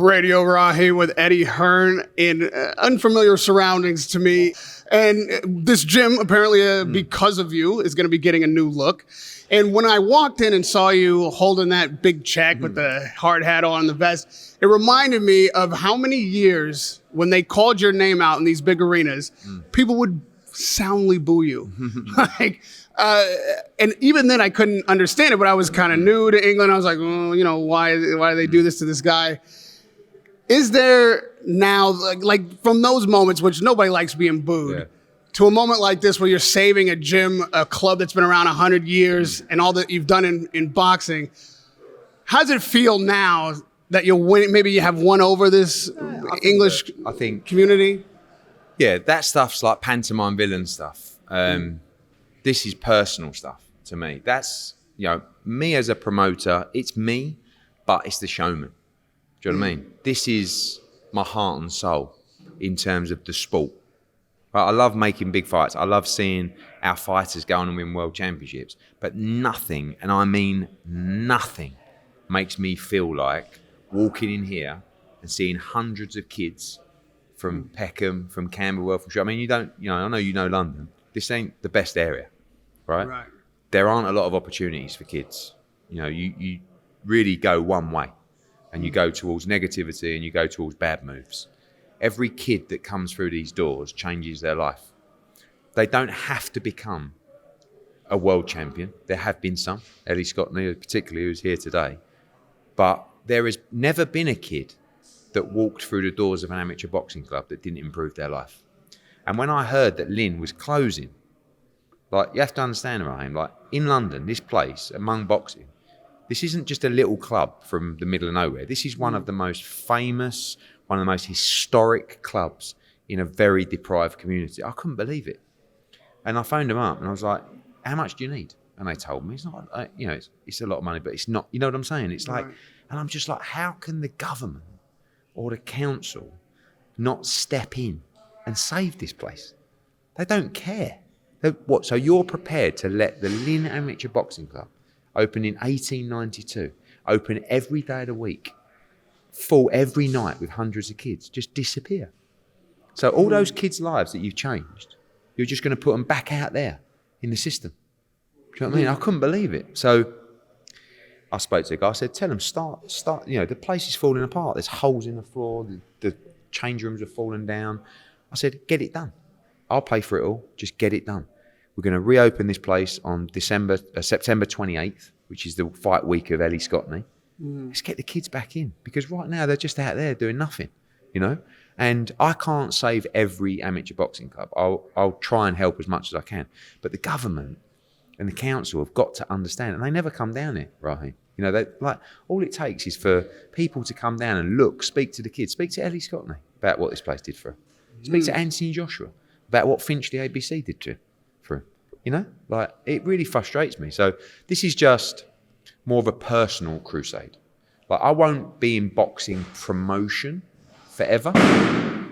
Radio Rahim with Eddie Hearn in unfamiliar surroundings to me. And this gym, apparently, because of you, is going to be getting a new look. And when I walked in and saw you holding that big check with the hard hat on, the vest, it reminded me of how many years when they called your name out in these big arenas, people would soundly boo you. And even then I couldn't understand it, but I was kind of new to England. I was like, oh, why do they do this to this guy? Is there now, like from those moments, which nobody likes being booed, to a moment like this where you're saving a gym, a club that's been around 100 years and all that you've done in boxing, how does it feel now that you're winning? Maybe you have won over this English community? Yeah, that stuff's like pantomime villain stuff. This is personal stuff to me. That's, me as a promoter, it's me, but it's the showman. Do you know what I mean? This is my heart and soul in terms of the sport. I love making big fights. I love seeing our fighters go on and win world championships. But nothing, and I mean nothing, makes me feel like walking in here and seeing hundreds of kids from Peckham, from Camberwell, I mean, I know you know London. This ain't the best area, right? There aren't a lot of opportunities for kids. You really go one way. And you go towards negativity and you go towards bad moves. Every kid that comes through these doors changes their life. They don't have to become a world champion. There have been some, Ellie Scottney particularly, who's here today. But there has never been a kid that walked through the doors of an amateur boxing club that didn't improve their life. And when I heard that Lynn was closing, you have to understand, Rahim, in London, this place, among boxing, this isn't just a little club from the middle of nowhere. This is one of the most famous, one of the most historic clubs in a very deprived community. I couldn't believe it. And I phoned them up and I was like, how much do you need? And they told me, it's not, it's a lot of money, but it's not, you know what I'm saying? It's like, and I'm just like, how can the government or the council not step in and save this place? They don't care. So you're prepared to let the Lynn Amateur Boxing Club, open in 1892, open every day of the week, full every night with hundreds of kids, just disappear. So all those kids' lives that you've changed, you're just going to put them back out there in the system. Do you know what I mean? I couldn't believe it. So I spoke to the guy, I said, tell them, start, the place is falling apart. There's holes in the floor, the change rooms are falling down. I said, get it done. I'll pay for it all, just get it done. We're going to reopen this place on September 28th, which is the fight week of Ellie Scottney. Let's get the kids back in, because right now they're just out there doing nothing, And I can't save every amateur boxing club. I'll try and help as much as I can. But the government and the council have got to understand, and they never come down here, Rahim. All it takes is for people to come down and speak to the kids, speak to Ellie Scottney about what this place did for her. Speak to Anthony Joshua about what Finchley ABC did for him. It really frustrates me. So this is just more of a personal crusade. I won't be in boxing promotion forever,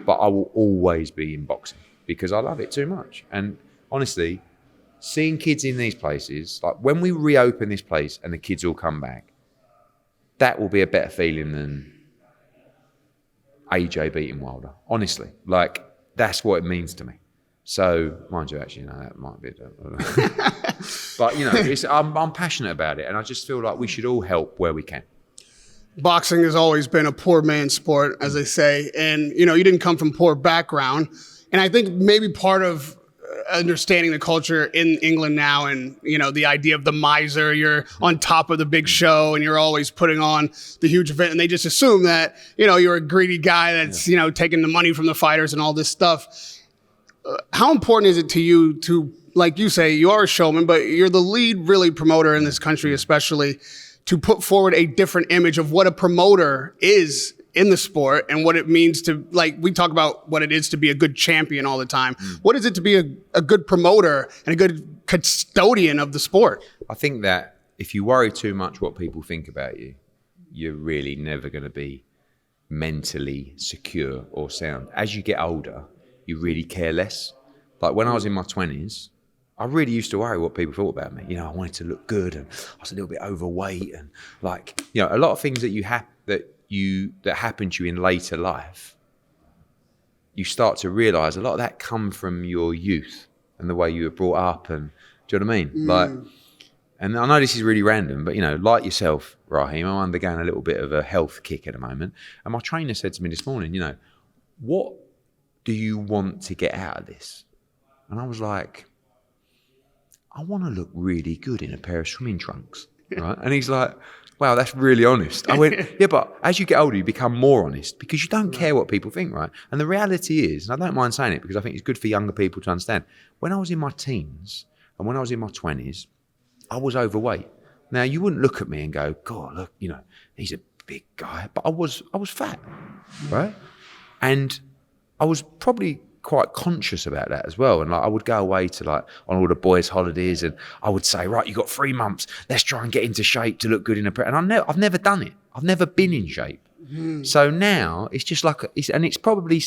but I will always be in boxing because I love it too much. And honestly, seeing kids in these places, when we reopen this place and the kids all come back, that will be a better feeling than AJ beating Wilder. Honestly, that's what it means to me. So, mind you, actually, that might be. But I'm passionate about it, and I just feel like we should all help where we can. Boxing has always been a poor man's sport, as they say, and you didn't come from poor background, and I think maybe part of understanding the culture in England now, and the idea of the miser, you're on top of the big show, and you're always putting on the huge event, and they just assume that you're a greedy guy that's taking the money from the fighters and all this stuff. How important is it to you to, like you say, you are a showman, but you're the lead really promoter in this country, especially, to put forward a different image of what a promoter is in the sport and what it means to, we talk about what it is to be a good champion all the time. What is it to be a good promoter and a good custodian of the sport? I think that if you worry too much what people think about you, you're really never going to be mentally secure or sound. As you get older, you really care less. When I was in my 20s, I really used to worry what people thought about me. I wanted to look good and I was a little bit overweight and a lot of things that that happen to you in later life, you start to realise a lot of that come from your youth and the way you were brought up, and do you know what I mean? Like, and I know this is really random, but like yourself, Rahim, I'm undergoing a little bit of a health kick at the moment, and my trainer said to me this morning, what do you want to get out of this? And I was like, I want to look really good in a pair of swimming trunks, right? And he's like, wow, that's really honest. I went, yeah, but as you get older, you become more honest because you don't care what people think, right? And the reality is, and I don't mind saying it because I think it's good for younger people to understand, when I was in my teens and when I was in my 20s, I was overweight. Now, you wouldn't look at me and go, God, look, he's a big guy. But I was fat, right? And I was probably quite conscious about that as well. And like I would go away to on all the boys' holidays and I would say, right, you got 3 months. Let's try and get into shape to look good in a pair. And I've never done it. I've never been in shape. So now it's just like, it's probably,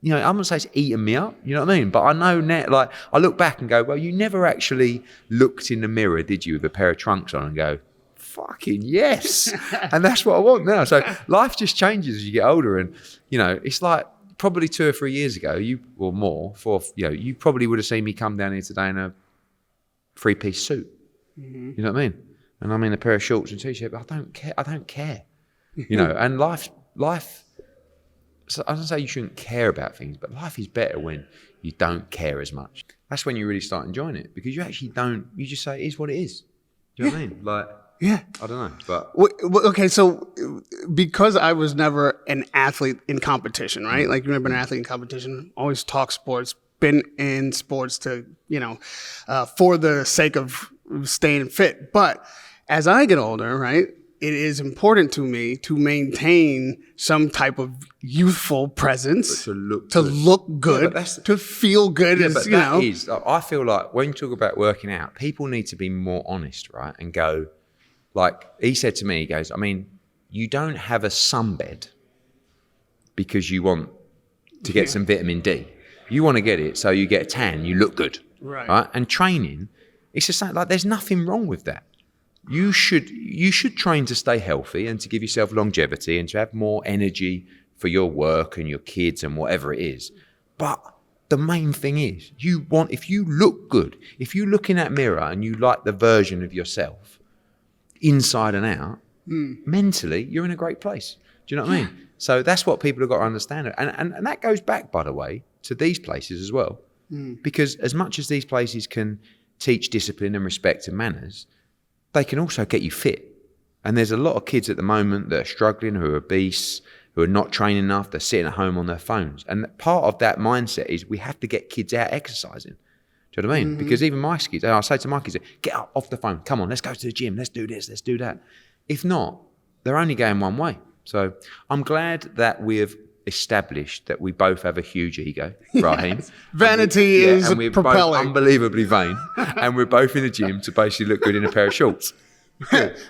I'm not going to say it's eaten me up, you know what I mean? But I know now, I look back and go, well, you never actually looked in the mirror, did you, with a pair of trunks on and go, fucking yes. And that's what I want now. So life just changes as you get older. And, it's like, probably 2 or 3 years ago, you probably would have seen me come down here today in a 3-piece suit. You know what I mean? And I'm in a pair of shorts and t-shirt, but I don't care. And life, so I don't say you shouldn't care about things, but life is better when you don't care as much. That's when you really start enjoying it because you actually you just say it is what it is. Do you know what I mean? Yeah. I don't know, but... Okay, so because I was never an athlete in competition, right? Like, you've never been an athlete in competition, always talk sports, been in sports to, for the sake of staying fit. But as I get older, right, it is important to me to maintain some type of youthful presence, to look good, to feel good. I feel like when you talk about working out, people need to be more honest, right? And go... Like he said to me, he goes, you don't have a sunbed because you want to get some vitamin D. You want to get it so you get a tan, you look good. Right? And training, it's the same. Like there's nothing wrong with that. You should train to stay healthy and to give yourself longevity and to have more energy for your work and your kids and whatever it is. But the main thing is, if you look good, if you look in that mirror and you like the version of yourself, inside and out, mentally, you're in a great place. Do you know what I mean? So that's what people have got to understand. And that goes back, by the way, to these places as well. Because as much as these places can teach discipline and respect and manners, they can also get you fit. And there's a lot of kids at the moment that are struggling, who are obese, who are not training enough, they're sitting at home on their phones. And part of that mindset is we have to get kids out exercising. Do you know what I mean? Because even my kids, I say to my kids, get up off the phone. Come on, let's go to the gym. Let's do this. Let's do that. If not, they're only going one way. So I'm glad that we've established that we both have a huge ego, Rahim. Vanity is and we're propelling. Both unbelievably vain. And we're both in the gym to basically look good in a pair of shorts.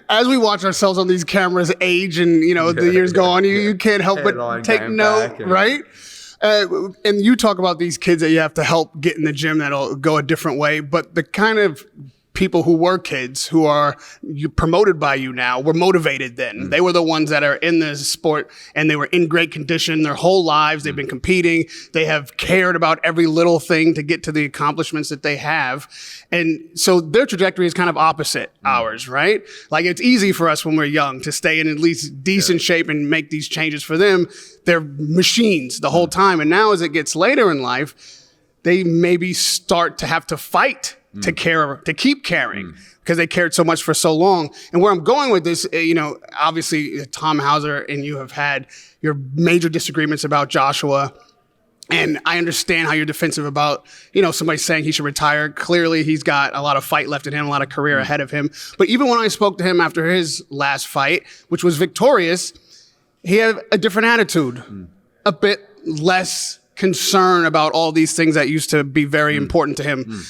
As we watch ourselves on these cameras age and, the years go on, you can't help but take note, right? And you talk about these kids that you have to help get in the gym that'll go a different way, but the kind of people who were kids who are promoted by you now were motivated then. They were the ones that are in the sport and they were in great condition their whole lives. They've been competing. They have cared about every little thing to get to the accomplishments that they have. And so their trajectory is kind of opposite ours, right? Like it's easy for us when we're young to stay in at least decent shape and make these changes. For them, they're machines the whole time. And now as it gets later in life, they maybe start to have to fight to keep caring because they cared so much for so long. And where I'm going with this, obviously Tom Hauser and you have had your major disagreements about Joshua. And I understand how you're defensive about, somebody saying he should retire. Clearly, he's got a lot of fight left in him, a lot of career ahead of him. But even when I spoke to him after his last fight, which was victorious, he had a different attitude, a bit less concern about all these things that used to be very important to him.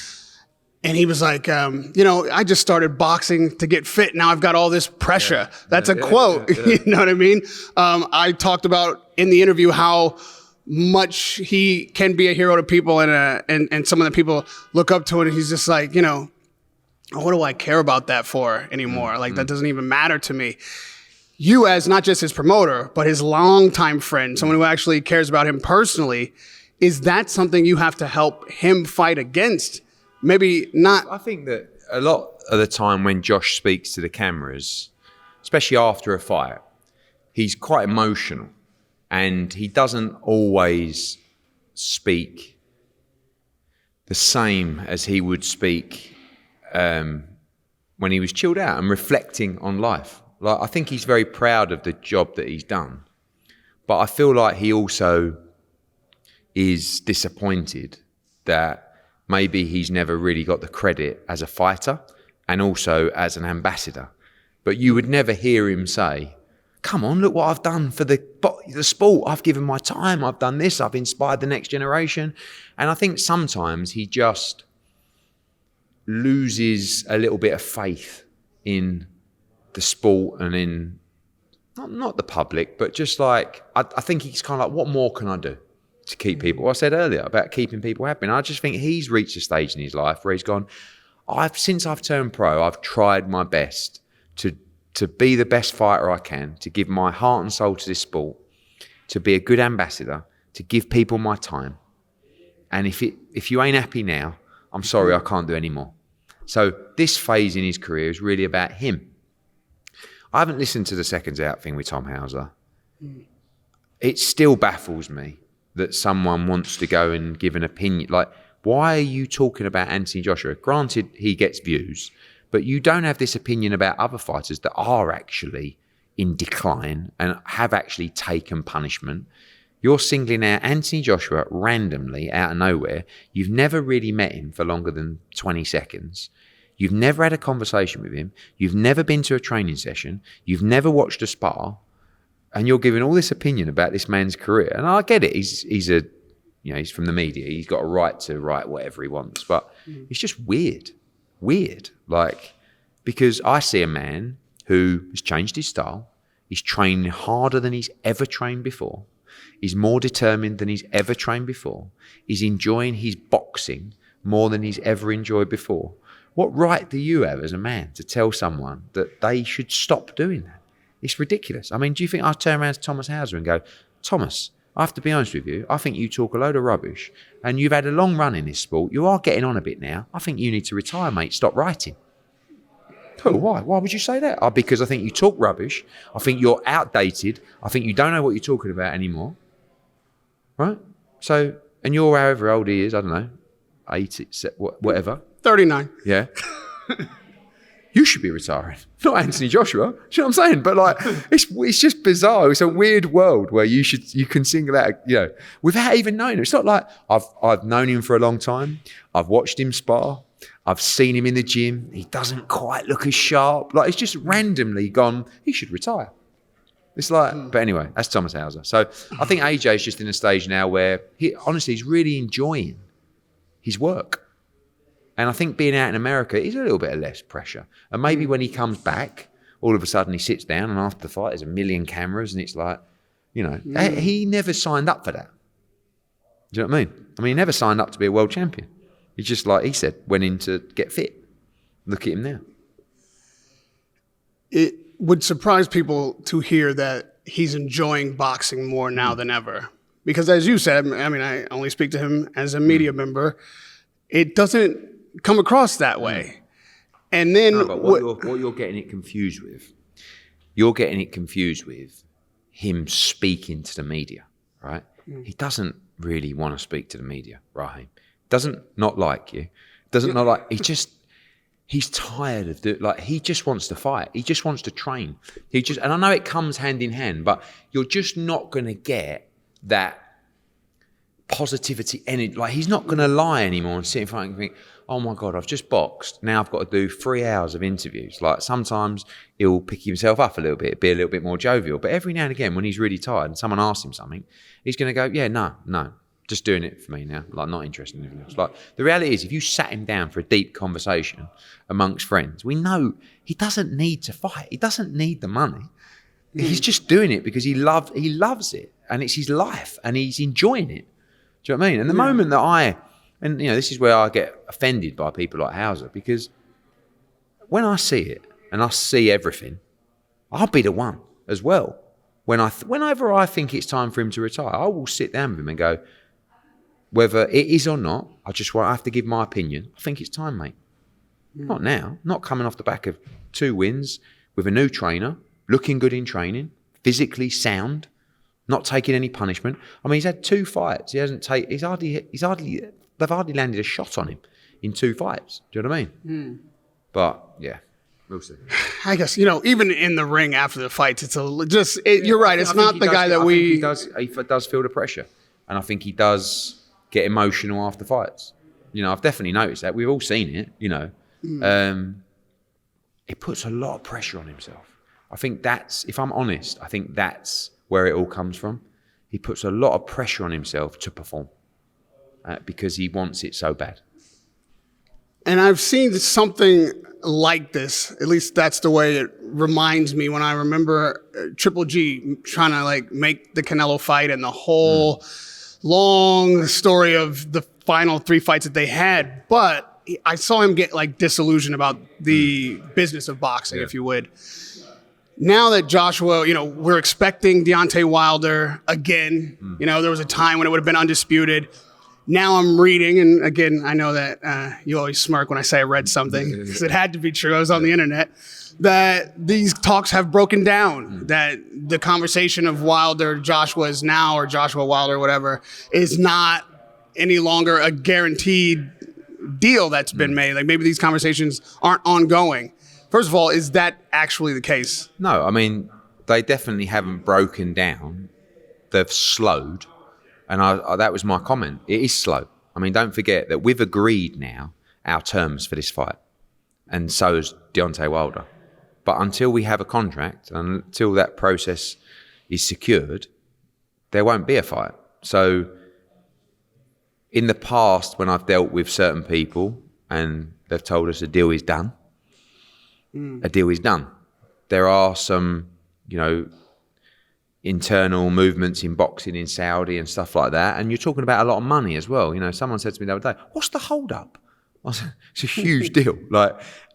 And he was like, I just started boxing to get fit. Now I've got all this pressure. That's a quote. You know what I mean? I talked about in the interview how much he can be a hero to people and some of the people look up to it. And he's just like, what do I care about that for anymore? Like that doesn't even matter to me. you as not just his promoter, but his longtime friend, someone who actually cares about him personally, is that something you have to help him fight against? Maybe not. I think that a lot of the time when Josh speaks to the cameras, especially after a fight, he's quite emotional and he doesn't always speak the same as he would speak when he was chilled out and reflecting on life. Like, I think he's very proud of the job that he's done, but I feel like he also is disappointed that maybe he's never really got the credit as a fighter and also as an ambassador. But you would never hear him say, come on, look what I've done for the sport. I've given my time. I've done this. I've inspired the next generation. And I think sometimes he just loses a little bit of faith in the sport and in, not the public, but just like, I think he's kind of like, what more can I do to keep people? Well, I said earlier about keeping people happy. And I just think he's reached a stage in his life where he's gone, since I've turned pro, I've tried my best to be the best fighter I can, to give my heart and soul to this sport, to be a good ambassador, to give people my time. And if you ain't happy now, I'm sorry, I can't do any more. So this phase in his career is really about him. I haven't listened to the Seconds Out thing with Tom Hauser. It still baffles me that someone wants to go and give an opinion. Like, why are you talking about Anthony Joshua? Granted, he gets views, but you don't have this opinion about other fighters that are actually in decline and have actually taken punishment. You're singling out Anthony Joshua randomly out of nowhere. You've never really met him for longer than 20 seconds. You've never had a conversation with him. You've never been to a training session. You've never watched a spar. And you're giving all this opinion about this man's career. And I get it. He's from the media. He's got a right to write whatever he wants. But it's just weird. Like, because I see a man who has changed his style. He's training harder than he's ever trained before. He's more determined than he's ever trained before. He's enjoying his boxing more than he's ever enjoyed before. What right do you have as a man to tell someone that they should stop doing that? It's ridiculous. I mean, do you think I'd turn around to Thomas Hauser and go, Thomas, I have to be honest with you, I think you talk a load of rubbish and you've had a long run in this sport. You are getting on a bit now. I think you need to retire, mate. Stop writing. Oh, why? Why would you say that? Because I think you talk rubbish. I think you're outdated. I think you don't know what you're talking about anymore. Right? So, and you're however old he is, I don't know, 80, whatever. 39. Yeah. You should be retiring. Not Anthony Joshua. Do you know what I'm saying? But like, it's just bizarre. It's a weird world where you can single out, without even knowing him. It's not like I've known him for a long time. I've watched him spar. I've seen him in the gym. He doesn't quite look as sharp. Like, it's just randomly gone, he should retire. It's like, but anyway, that's Thomas Hauser. So I think AJ's just in a stage now where he's really enjoying his work. And I think being out in America is a little bit of less pressure. And maybe when he comes back, all of a sudden he sits down and after the fight there's a million cameras and it's like, he never signed up for that. Do you know what I mean? He never signed up to be a world champion. He just, like he said, went in to get fit. Look at him now. It would surprise people to hear that he's enjoying boxing more now than ever. Because as you said, I only speak to him as a media member. It doesn't come across that way. And then but what you're getting it confused with, you're getting it confused with him speaking to the media, right? He doesn't really want to speak to the media, Rahim. Doesn't not like you. Doesn't not like, he's tired of he just wants to fight. He just wants to train. And I know it comes hand in hand, but you're just not going to get that positivity energy. Like, he's not going to lie anymore and sit in front and think, oh my God, I've just boxed. Now I've got to do 3 hours of interviews. Like, sometimes he'll pick himself up a little bit, be a little bit more jovial. But every now and again, when he's really tired and someone asks him something, he's going to go, yeah, no, just doing it for me now. Like, not interested in anything else. Like, the reality is, if you sat him down for a deep conversation amongst friends, we know he doesn't need to fight. He doesn't need the money. He's just doing it because he loves it. And it's his life and he's enjoying it. Do you know what I mean? And the moment that this is where I get offended by people like Hauser, because when I see it and I see everything, I'll be the one. as well. Whenever I think it's time for him to retire, I will sit down with him and go, whether it is or not, I have to give my opinion. I think it's time, mate. Not now. Not coming off the back of 2 wins with a new trainer, looking good in training, physically sound, not taking any punishment. I mean, he's had 2 fights. They've hardly landed a shot on him in 2 fights. Do you know what I mean? But yeah, we'll see. I guess, even in the ring after the fights, you're right. It's not the guy that we... He does feel the pressure. And I think he does get emotional after fights. I've definitely noticed that. We've all seen it, It puts a lot of pressure on himself. I think if I'm honest, I think that's where it all comes from. He puts a lot of pressure on himself to perform because he wants it so bad. And I've seen something like this. At least that's the way it reminds me when I remember Triple G trying to make the Canelo fight and the whole long story of the final 3 fights that they had. But I saw him get disillusioned about the business of boxing, if you would. Now that Joshua, we're expecting Deontay Wilder again. There was a time when it would have been undisputed. Now I'm reading, and again, I know that you always smirk when I say I read something, because it had to be true. I was on the internet. That these talks have broken down, that the conversation of Wilder, Joshua is now, or Joshua Wilder, whatever, is not any longer a guaranteed deal that's been made. Maybe these conversations aren't ongoing. First of all, is that actually the case? No, I mean, they definitely haven't broken down. They've slowed. And that was my comment. It is slow. I mean, don't forget that we've agreed now our terms for this fight. And so has Deontay Wilder. But until we have a contract, and until that process is secured, there won't be a fight. So in the past, when I've dealt with certain people and they've told us a deal is done, a deal is done. There are some, internal movements in boxing in Saudi and stuff like that. And you're talking about a lot of money as well. Someone said to me the other day, what's the hold up? It's a huge deal.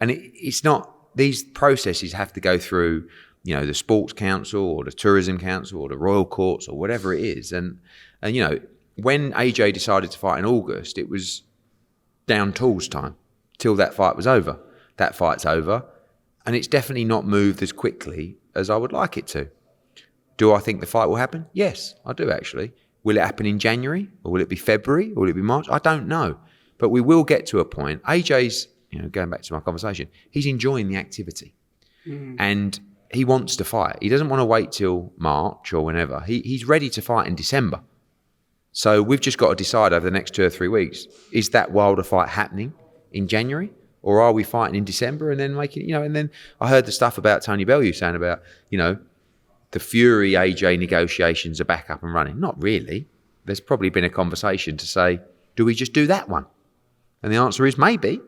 And it's not, these processes have to go through, the Sports Council or the Tourism Council or the Royal Courts or whatever it is. And when AJ decided to fight in August, it was down tools time till that fight was over. That fight's over. And it's definitely not moved as quickly as I would like it to. Do I think the fight will happen? Yes, I do actually. Will it happen in January? Or will it be February? Or will it be March? I don't know. But we will get to a point. AJ's, going back to my conversation, he's enjoying the activity. And he wants to fight. He doesn't want to wait till March or whenever. He's ready to fight in December. So we've just got to decide over the next 2 or 3 weeks, is that Wilder fight happening in January? Or are we fighting in December and then making, and then I heard the stuff about Tony Bellew saying about, the Fury AJ negotiations are back up and running. Not really. There's probably been a conversation to say, do we just do that one? And the answer is maybe.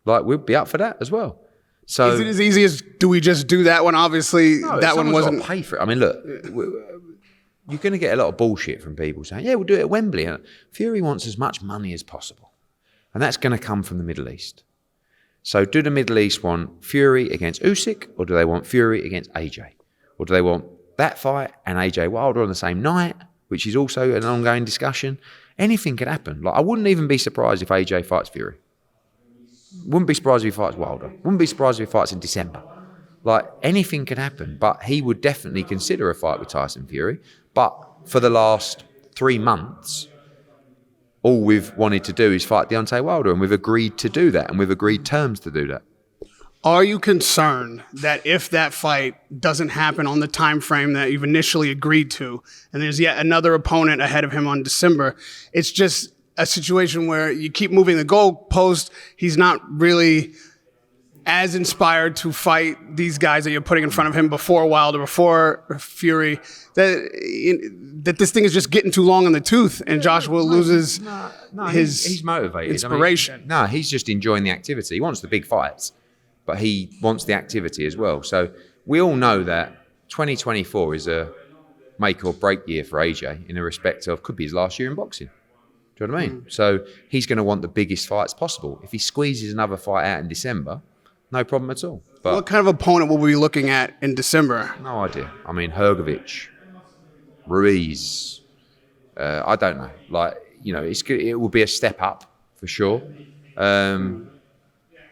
We'll be up for that as well. So is it as easy as, do we just do that one? Obviously, no, that one wasn't. Got to pay for it. I mean, look, you're going to get a lot of bullshit from people saying, yeah, we'll do it at Wembley. And Fury wants as much money as possible. And that's going to come from the Middle East. So do the Middle East want Fury against Usyk, or do they want Fury against AJ? Or do they want that fight and AJ Wilder on the same night, which is also an ongoing discussion? Anything could happen. I wouldn't even be surprised if AJ fights Fury. Wouldn't be surprised if he fights Wilder. Wouldn't be surprised if he fights in December. Anything could happen, but he would definitely consider a fight with Tyson Fury. But for the last 3 months, all we've wanted to do is fight Deontay Wilder, and we've agreed to do that, and we've agreed terms to do that. Are you concerned that if that fight doesn't happen on the time frame that you've initially agreed to, and there's yet another opponent ahead of him on December, it's just a situation where you keep moving the goalpost, he's not really as inspired to fight these guys that you're putting in front of him before Wilder, before Fury, that this thing is just getting too long in the tooth and Joshua loses he's motivated. Inspiration. He's just enjoying the activity. He wants the big fights, but he wants the activity as well. So we all know that 2024 is a make or break year for AJ in a respect of could be his last year in boxing. Do you know what I mean? So he's going to want the biggest fights possible. If he squeezes another fight out in December, no problem at all. But what kind of opponent will we be looking at in December? no idea. I mean, Hrgovic, Ruiz, I don't know. Like, you know, it's good. It will be a step up for sure.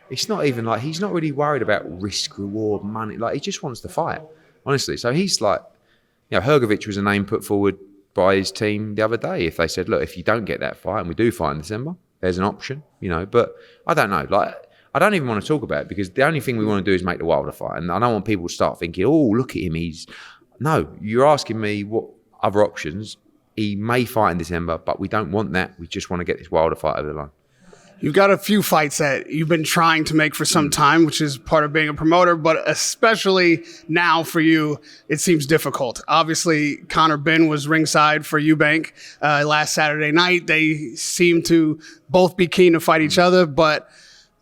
It's not even like he's not really worried about risk, reward, money. Like, he just wants to fight, honestly. So he's like, you know, Hrgovic was a name put forward by his team the other day. If they said, look, if you don't get that fight and we do fight in December, there's an option, you know. But I don't know. Like, I don't even want to talk about it because the only thing we want to do is make the Wilder fight. And I don't want people to start thinking, oh, look at him. No, you're asking me what other options. He may fight in December, but we don't want that. We just want to get this Wilder fight over the line. You've got a few fights that you've been trying to make for some time, which is part of being a promoter, but especially now for you, it seems difficult. Obviously, Conor Benn was ringside for Eubank last Saturday night. They seem to both be keen to fight each other, but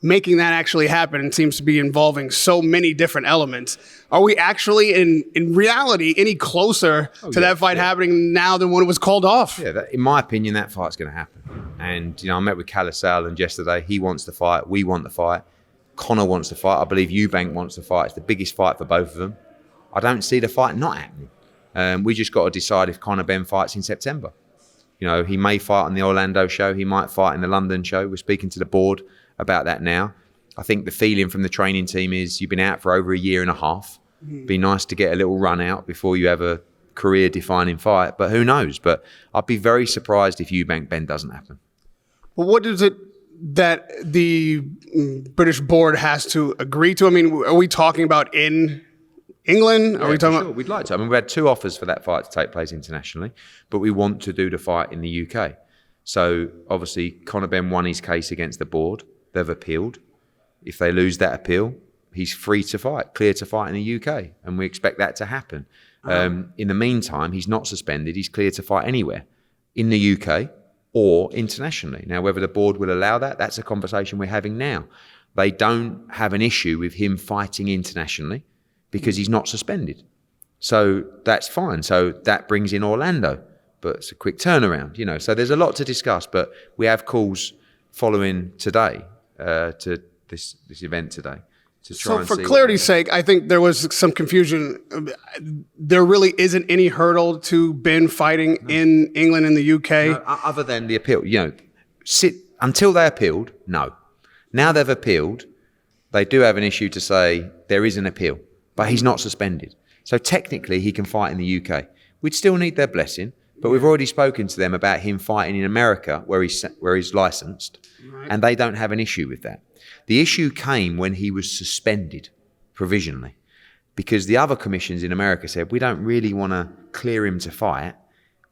making that actually happen seems to be involving so many different elements. Are we actually, in reality, any closer to that fight happening now than when it was called off? Yeah, in my opinion, that fight's going to happen. And, you know, I met with Kalle Sauerland yesterday. He wants to fight. We want to fight. Conor wants to fight. I believe Eubank wants to fight. It's the biggest fight for both of them. I don't see the fight not happening. We just got to decide if Conor Benn fights in September. You know, he may fight on the Orlando show. He might fight in the London show. We're speaking to the board about that now. I think the feeling from the training team is you've been out for over a year and a half. Be nice to get a little run out before you have a career-defining fight. But who knows? But I'd be very surprised if Eubank Benn doesn't happen. Well, what is it that the British board has to agree to? I mean, are we talking about in England? Are we talking about? We'd like to. I mean, we had 2 offers for that fight to take place internationally, but we want to do the fight in the UK. So obviously, Conor Benn won his case against the board. They've appealed. If they lose that appeal, he's free to fight, clear to fight in the UK, and we expect that to happen. In the meantime, he's not suspended. He's clear to fight anywhere in the UK or internationally. Now, whether the board will allow that, that's a conversation we're having now. They don't have an issue with him fighting internationally because he's not suspended. So that's fine. So that brings in Orlando, but it's a quick turnaround, you know. So there's a lot to discuss, but we have calls following today to this event today. So for clarity's sake, I think there was some confusion. There really isn't any hurdle to Ben fighting in England and the UK? No, other than the appeal. You know, until they appealed, no. Now they've appealed, they do have an issue to say there is an appeal, but he's not suspended. So technically he can fight in the UK. We'd still need their blessing, but we've already spoken to them about him fighting in America where he's licensed, and they don't have an issue with that. The issue came when he was suspended provisionally because the other commissions in America said, we don't really want to clear him to fight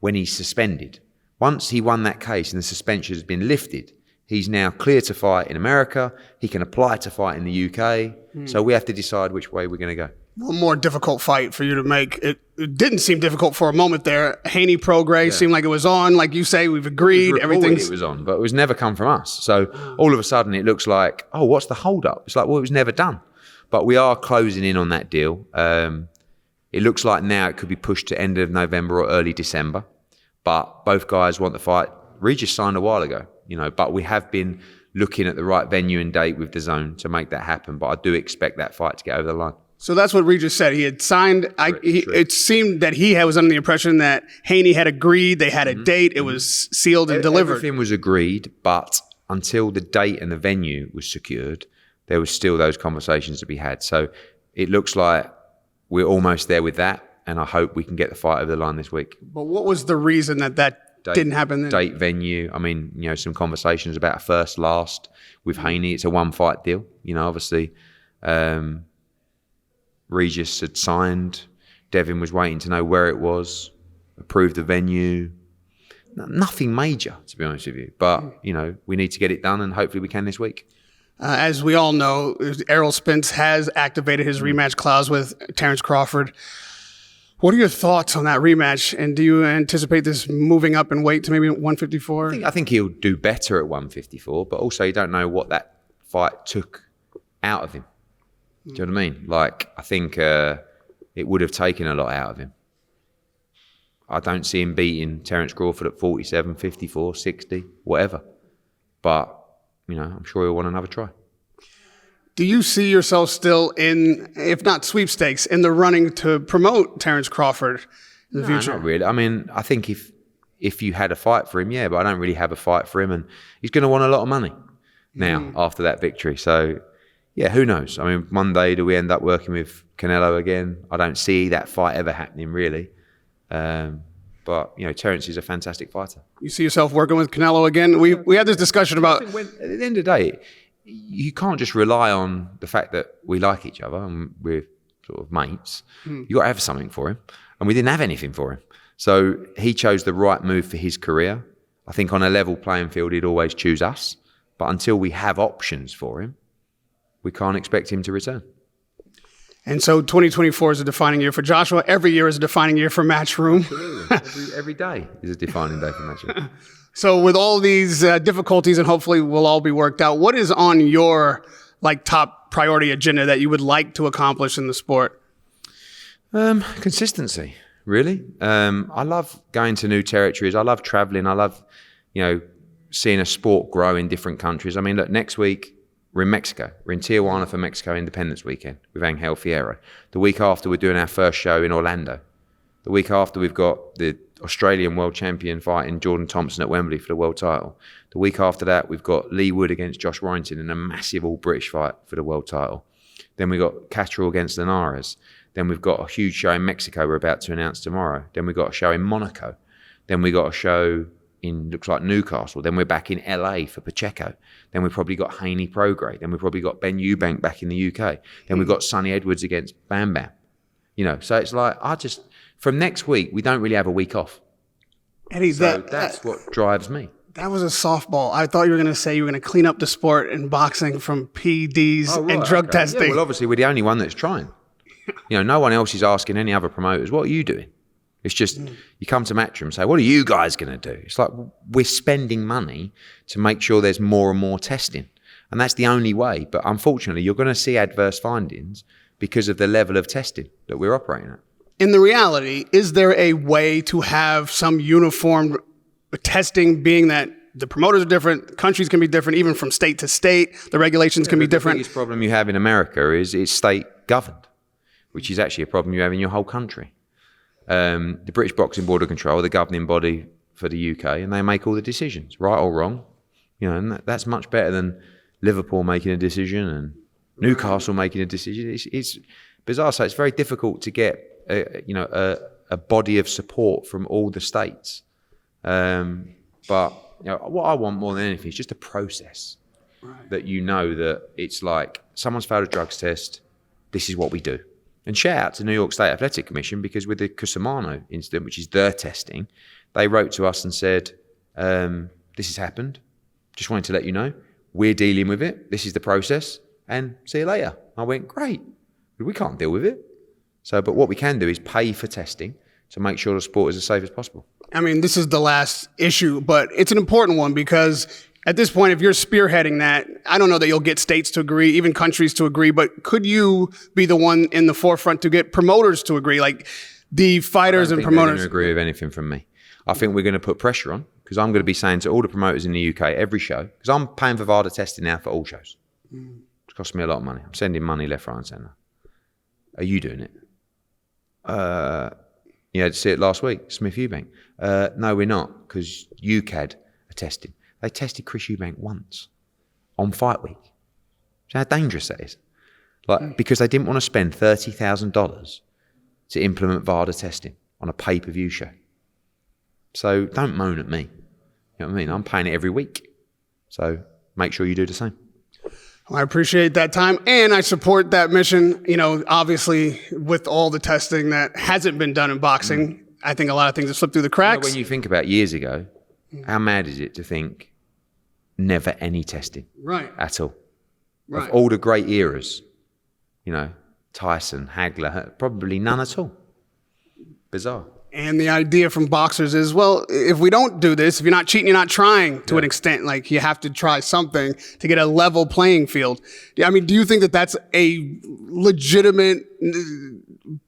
when he's suspended. Once he won that case and the suspension has been lifted, he's now clear to fight in America. He can apply to fight in the UK. So we have to decide which way we're going to go. One more difficult fight for you to make. It didn't seem difficult for a moment there. Haney Prograis seemed like it was on. Like you say, we've agreed. It was on, but it was never come from us. So all of a sudden it looks like, oh, what's the hold up? It's like, well, it was never done. But we are closing in on that deal. It looks like now it could be pushed to end of November or early December. But both guys want the fight. Regis signed a while ago, you know, but we have been looking at the right venue and date with DAZN to make that happen. But I do expect that fight to get over the line. So that's what Regis said. He had signed. It seemed that he was under the impression that Haney had agreed. They had a date. It was sealed and delivered. Everything was agreed, but until the date and the venue was secured, there was still those conversations to be had. So it looks like we're almost there with that, and I hope we can get the fight over the line this week. But what was the reason that didn't happen then? Date, venue. I mean, you know, some conversations about a first, last with Haney. It's a one-fight deal. You know, obviously, Regis had signed. Devin was waiting to know where it was, approved the venue. Nothing major, to be honest with you. But, you know, we need to get it done, and hopefully we can this week. As we all know, Errol Spence has activated his rematch clause with Terence Crawford. What are your thoughts on that rematch? And do you anticipate this moving up in weight to maybe 154? I think he'll do better at 154, but also you don't know what that fight took out of him. Do you know what I mean? Like, I think it would have taken a lot out of him. I don't see him beating Terence Crawford at 47, 54, 60, whatever. But, you know, I'm sure he'll want another try. Do you see yourself still in, if not sweepstakes, in the running to promote Terence Crawford in the future? Not really. I mean, I think if you had a fight for him, yeah, but I don't really have a fight for him, and he's going to want a lot of money now after that victory. So, yeah, who knows? I mean, one day do we end up working with Canelo again? I don't see that fight ever happening, really. But, you know, Terence is a fantastic fighter. You see yourself working with Canelo again? We had this discussion about... At the end of the day, you can't just rely on the fact that we like each other and we're sort of mates. You got to have something for him. And we didn't have anything for him. So he chose the right move for his career. I think on a level playing field, he'd always choose us. But until we have options for him, we can't expect him to return. And so 2024 is a defining year for Joshua. Every year is a defining year for Matchroom. Absolutely. Every day is a defining day for Matchroom. So with all these difficulties, and hopefully will all be worked out, what is on your top priority agenda that you would like to accomplish in the sport? Consistency, really. I love going to new territories. I love traveling. I love, seeing a sport grow in different countries. I mean, look, next week, we're in Mexico. We're in Tijuana for Mexico Independence Weekend with Angel Fierro. The week after, we're doing our first show in Orlando. The week after, we've got the Australian world champion fighting Jordan Thompson at Wembley for the world title. The week after that, we've got Lee Wood against Josh Warrington in a massive all-British fight for the world title. Then we've got Catterall against Linares. Then we've got a huge show in Mexico we're about to announce tomorrow. Then we've got a show in Monaco. Then we got a show in, looks like Newcastle. Then we're back in LA for Pacheco. Then we've probably got Haney Prograis. Then we've probably got Ben Eubank back in the UK. Then we've got Sonny Edwards against Bam Bam. So it's like, from next week, we don't really have a week off. Eddie, that's what drives me. That was a softball. I thought you were going to say you were going to clean up the sport in boxing from PEDs and drug testing. Yeah, well, obviously, we're the only one that's trying. No one else is asking any other promoters, what are you doing? It's just, you come to Matchroom and say, what are you guys going to do? It's like, we're spending money to make sure there's more and more testing. And that's the only way. But unfortunately, you're going to see adverse findings because of the level of testing that we're operating at. In the reality, is there a way to have some uniform testing, being that the promoters are different, countries can be different, even from state to state, the regulations can be different? The biggest problem you have in America is it's state governed, which is actually a problem you have in your whole country. The British Boxing Board of Control, the governing body for the UK, and they make all the decisions, right or wrong. And that's much better than Liverpool making a decision and Newcastle making a decision. It's bizarre. So it's very difficult to get a body of support from all the states. But what I want more than anything is just a process that that it's like someone's failed a drugs test. This is what we do. And shout out to New York State Athletic Commission, because with the Cusimano incident, which is their testing, they wrote to us and said, this has happened. Just wanted to let you know. We're dealing with it. This is the process. And see you later. I went, great. We can't deal with it. But what we can do is pay for testing to make sure the sport is as safe as possible. I mean, this is the last issue, but it's an important one because at this point, if you're spearheading that, I don't know that you'll get states to agree, even countries to agree, but could you be the one in the forefront to get promoters to agree, like the fighters and promoters? I don't agree with anything from me. I think we're going to put pressure on, because I'm going to be saying to all the promoters in the UK, every show, because I'm paying for VADA testing now for all shows. It's costing me a lot of money. I'm sending money left, right and centre. Are you doing it? You had to see it last week, Smith Eubank. No, we're not, because UCAD are testing. They tested Chris Eubank once on fight week. So how dangerous that is. Because they didn't want to spend $30,000 to implement VADA testing on a pay-per-view show. So don't moan at me. You know what I mean? I'm paying it every week. So make sure you do the same. Well, I appreciate that time, and I support that mission. Obviously, with all the testing that hasn't been done in boxing, I think a lot of things have slipped through the cracks. When you think about years ago, how mad is it to think never any testing at all? Of all the great eras, Tyson, Hagler, probably none at all. Bizarre. And the idea from boxers is, well, if we don't do this, if you're not cheating, you're not trying to an extent. Like, you have to try something to get a level playing field. I mean, do you think that that's a legitimate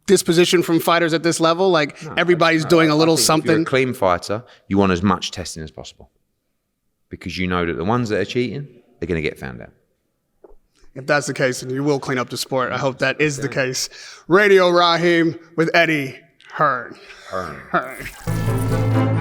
disposition from fighters at this level? Like, everybody's doing a little something. If you're a clean fighter, you want as much testing as possible, because you know that the ones that are cheating, they're going to get found out. If that's the case, then you will clean up the sport. I hope that is the case. Radio Rahim with Eddie Hearn. Hearn.